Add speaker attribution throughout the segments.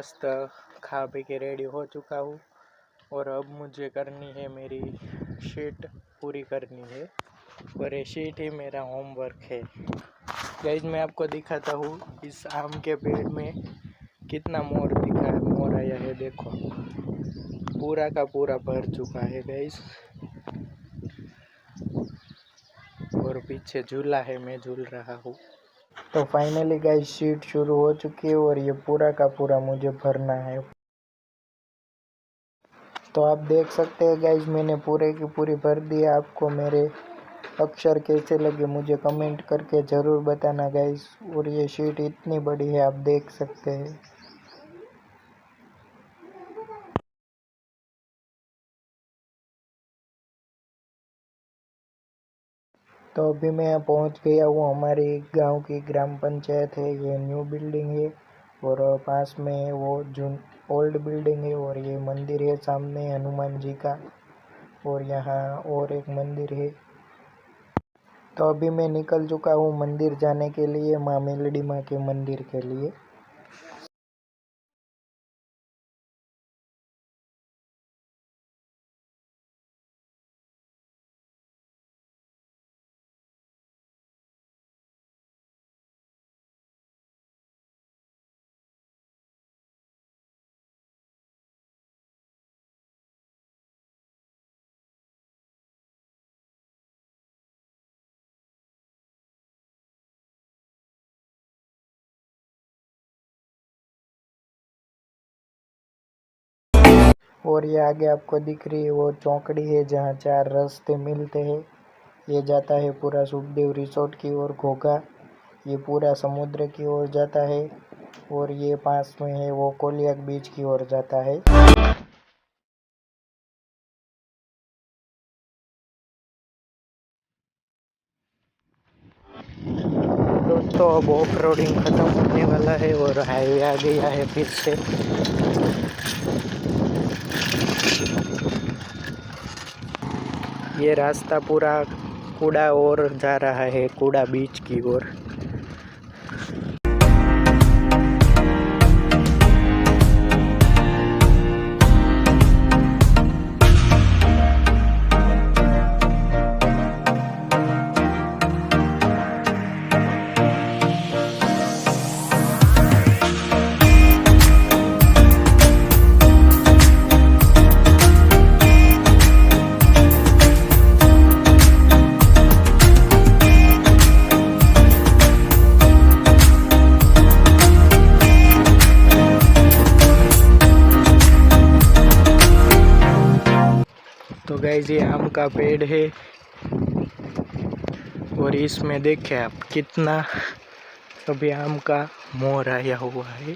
Speaker 1: मस्त खा पी के रेडी हो चुका हूँ और अब मुझे करनी है मेरी शीट पूरी करनी है और ये शीट ही मेरा होमवर्क है। गाइस मैं आपको दिखाता हूँ इस आम के पेड़ में कितना मोर दिखा है, मोर आया है, देखो पूरा का पूरा भर चुका है गाइस। और पीछे झूला है, मैं झूल रहा हूँ। तो फाइनली गाइस शीट शुरू हो चुकी है और ये पूरा का पूरा मुझे भरना है। तो आप देख सकते हैं गाइस मैंने पूरे की पूरी भर दी। आपको मेरे अक्षर कैसे लगे मुझे कमेंट करके ज़रूर बताना गाइस। और ये शीट इतनी बड़ी है, आप देख सकते हैं। तो अभी मैं पहुंच गया हूँ, हमारे गांव की ग्राम पंचायत है, ये न्यू बिल्डिंग है और पास में वो जो ओल्ड बिल्डिंग है और ये मंदिर है सामने हनुमान जी का और यहाँ और एक मंदिर है। तो अभी मैं निकल चुका हूँ मंदिर जाने के लिए, माँ मेलडी माँ के मंदिर के लिए। और ये आगे आपको दिख रही है वो चौकड़ी है जहाँ 4 रास्ते मिलते हैं। ये जाता है पूरा सुखदेव रिसोर्ट की ओर, घोघा, ये पूरा समुद्र की ओर जाता है और ये पास में है वो कोलियाक बीच की ओर जाता है। दोस्तों अब ऑफ रोडिंग खत्म होने वाला है और हाईवे आ गया है फिर से। ये रास्ता पूरा कूड़ा और जा रहा है, कूड़ा बीच की ओर। तो गाइस ये आम का पेड़ है और इसमें देखें आप कितना अभी आम का मोर आया हुआ है।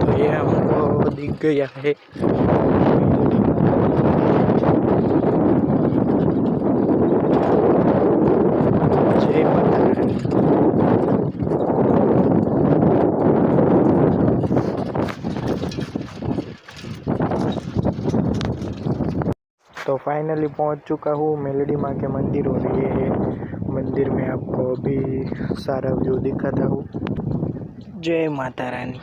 Speaker 1: तो ये हमको दिख गया है। जय माता रानी। तो फाइनली पहुंच चुका हूँ मेलडी माँ के मंदिर और ये है मंदिर में आपको अभी सारा व्यू दिखाता हूँ। जय माता रानी।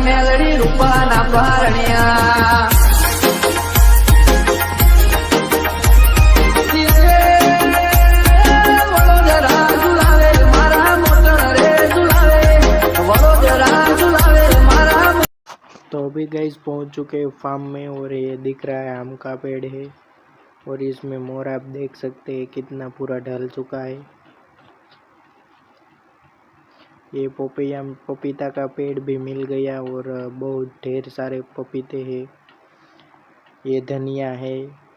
Speaker 2: मेलडी रूपाना पारण्या
Speaker 1: तो अभी गाइस पहुंच चुके हैं फार्म में और ये दिख रहा है आम का पेड़ है और इसमें मोर आप देख सकते हैं कितना पूरा ढल चुका है। ये पपीता का पेड़ भी मिल गया और बहुत ढेर सारे पपीते हैं। ये धनिया है।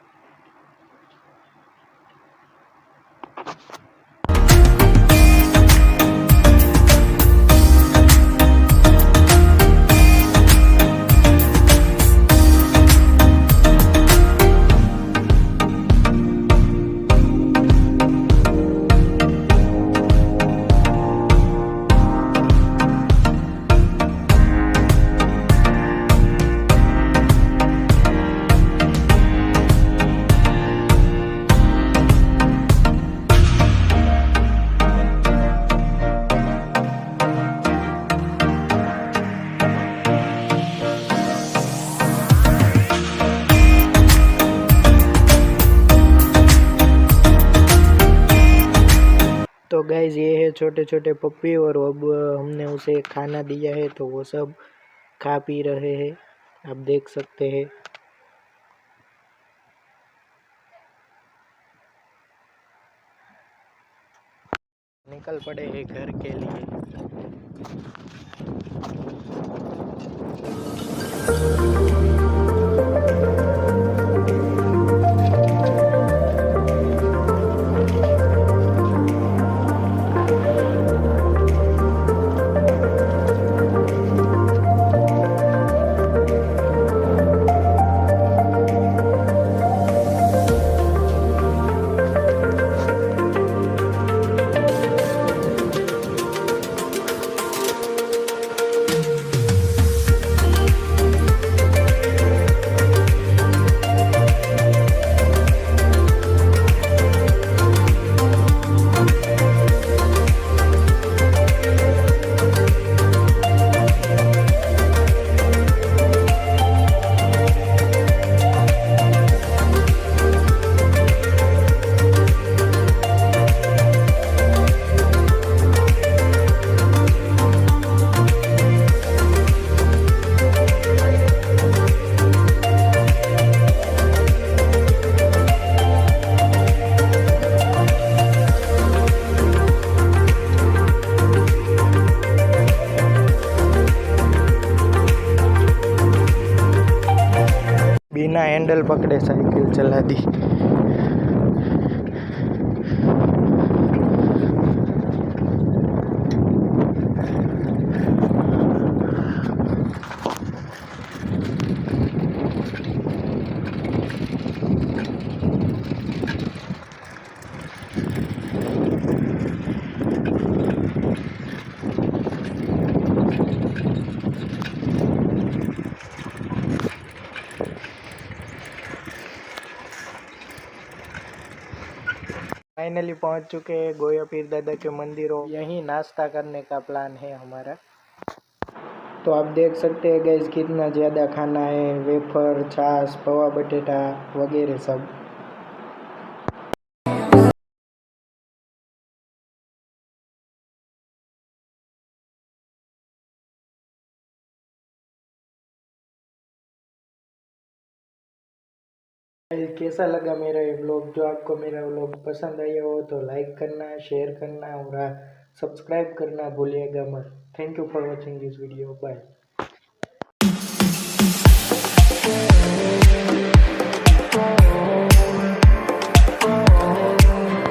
Speaker 1: तो गाइज ये है छोटे छोटे पप्पी और अब हमने उसे खाना दिया है तो वो सब खा पी रहे हैं, आप देख सकते हैं। निकल पड़े हैं घर के लिए। बिना हैंडल पकड़े साइकिल चला दी। फाइनली पहुंच चुके हैं गोया पीर दादा के मंदिरों। यहीं नाश्ता करने का प्लान है हमारा। तो आप देख सकते हैं गैस कितना ज़्यादा खाना है, वेफर, छाछ, पवा बटेटा वगैरह सब। कैसा लगा मेरा ये व्लॉग? जो आपको मेरा व्लॉग पसंद आया हो तो लाइक करना, शेयर करना और सब्सक्राइब करना भूलिएगा मत। Thank you for watching this video. Bye.